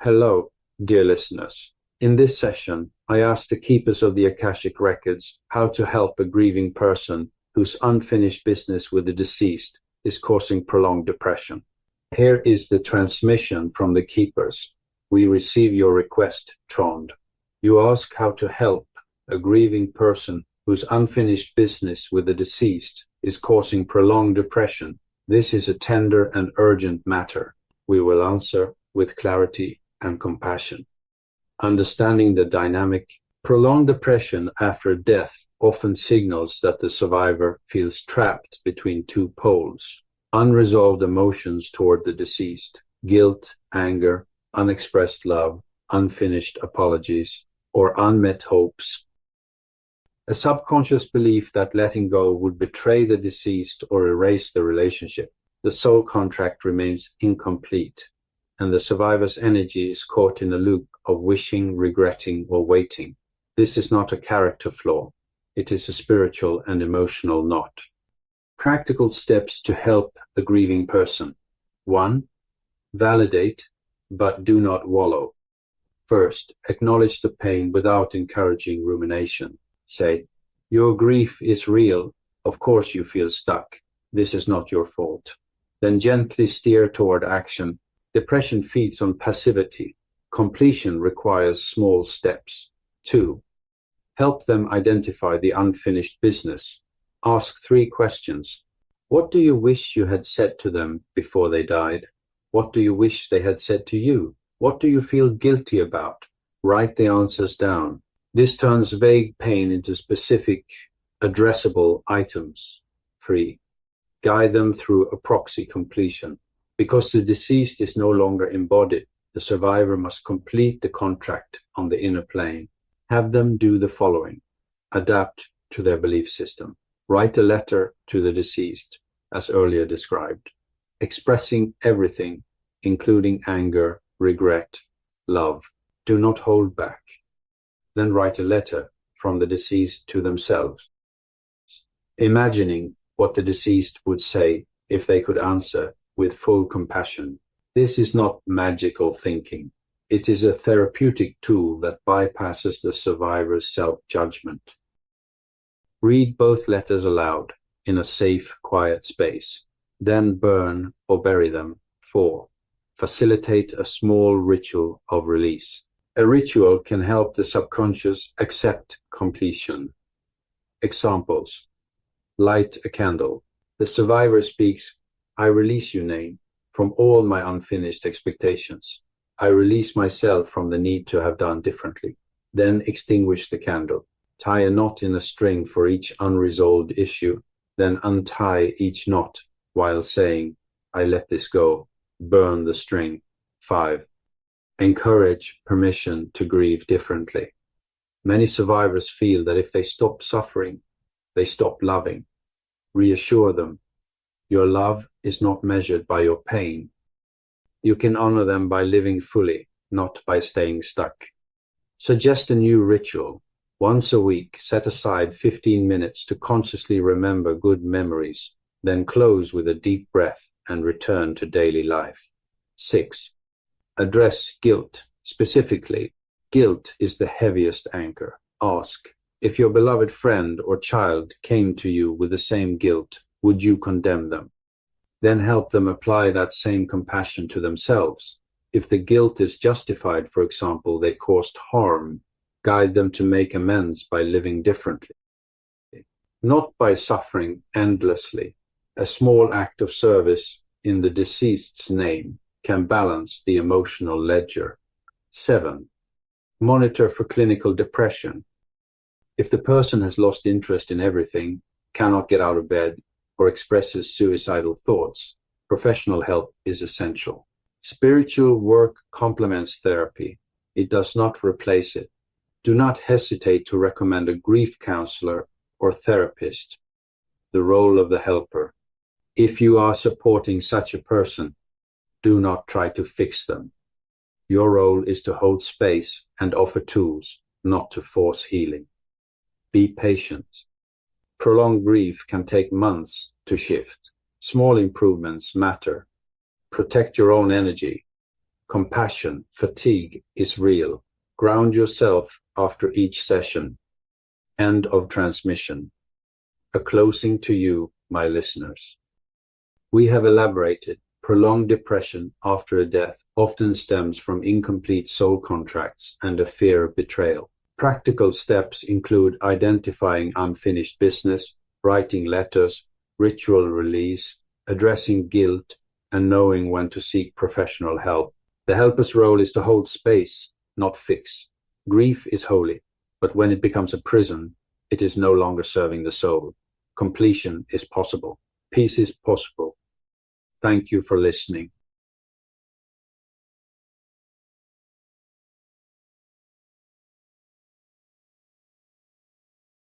Hello, dear listeners. In this session, I asked the keepers of the Akashic Records how to help a grieving person whose unfinished business with the deceased is causing prolonged depression. Here is the transmission from the keepers. We receive your request, Trond. You ask how to help a grieving person whose unfinished business with the deceased is causing prolonged depression. This is a tender and urgent matter. We will answer with clarity and compassion. Understanding the dynamic, prolonged depression after death often signals that the survivor feels trapped between two poles, unresolved emotions toward the deceased, guilt, anger, unexpressed love, unfinished apologies, or unmet hopes. A subconscious belief that letting go would betray the deceased or erase the relationship. The soul contract remains incomplete, and the survivor's energy is caught in a loop of wishing, regretting, or waiting. This is not a character flaw. It is a spiritual and emotional knot. Practical steps to help a grieving person. 1. Validate, but do not wallow. First, acknowledge the pain without encouraging rumination. Say, your grief is real. Of course you feel stuck. This is not your fault. Then gently steer toward action. Depression feeds on passivity. Completion requires small steps. 2. Help them identify the unfinished business. Ask 3 questions. What do you wish you had said to them before they died? What do you wish they had said to you? What do you feel guilty about? Write the answers down. This turns vague pain into specific, addressable items. 3. Guide them through a proxy completion. Because the deceased is no longer embodied, the survivor must complete the contract on the inner plane. Have them do the following. Adapt to their belief system. Write a letter to the deceased, as earlier described, expressing everything, including anger, regret, love. Do not hold back. Then write a letter from the deceased to themselves, imagining what the deceased would say if they could answer with full compassion. This is not magical thinking. It is a therapeutic tool that bypasses the survivor's self-judgment. Read both letters aloud in a safe, quiet space. Then burn or bury them. 4. Facilitate a small ritual of release. A ritual can help the subconscious accept completion. Examples. Light a candle. The survivor speaks, I release you, name, from all my unfinished expectations. I release myself from the need to have done differently. Then extinguish the candle. Tie a knot in a string for each unresolved issue. Then untie each knot while saying, I let this go. Burn the string. 5. Encourage permission to grieve differently. Many survivors feel that if they stop suffering, they stop loving. Reassure them. Your love is not measured by your pain. You can honor them by living fully, not by staying stuck. Suggest a new ritual. Once a week, set aside 15 minutes to consciously remember good memories, then close with a deep breath and return to daily life. 6. Address guilt. Specifically, guilt is the heaviest anchor. Ask, if your beloved friend or child came to you with the same guilt, would you condemn them? Then help them apply that same compassion to themselves. If the guilt is justified, for example, they caused harm, guide them to make amends by living differently, not by suffering endlessly. A small act of service in the deceased's name can balance the emotional ledger. 7. Monitor for clinical depression. If the person has lost interest in everything, cannot get out of bed, or expresses suicidal thoughts, professional help is essential. Spiritual work complements therapy. It does not replace it. Do not hesitate to recommend a grief counselor or therapist. The role of the helper. If you are supporting such a person, do not try to fix them. Your role is to hold space and offer tools, not to force healing. Be patient. Prolonged grief can take months to shift. Small improvements matter. Protect your own energy. Compassion, fatigue is real. Ground yourself after each session. End of transmission. A closing to you, my listeners. We have elaborated. Prolonged depression after a death often stems from incomplete soul contracts and a fear of betrayal. Practical steps include identifying unfinished business, writing letters, ritual release, addressing guilt, and knowing when to seek professional help. The helper's role is to hold space, not fix. Grief is holy, but when it becomes a prison, it is no longer serving the soul. Completion is possible. Peace is possible. Thank you for listening.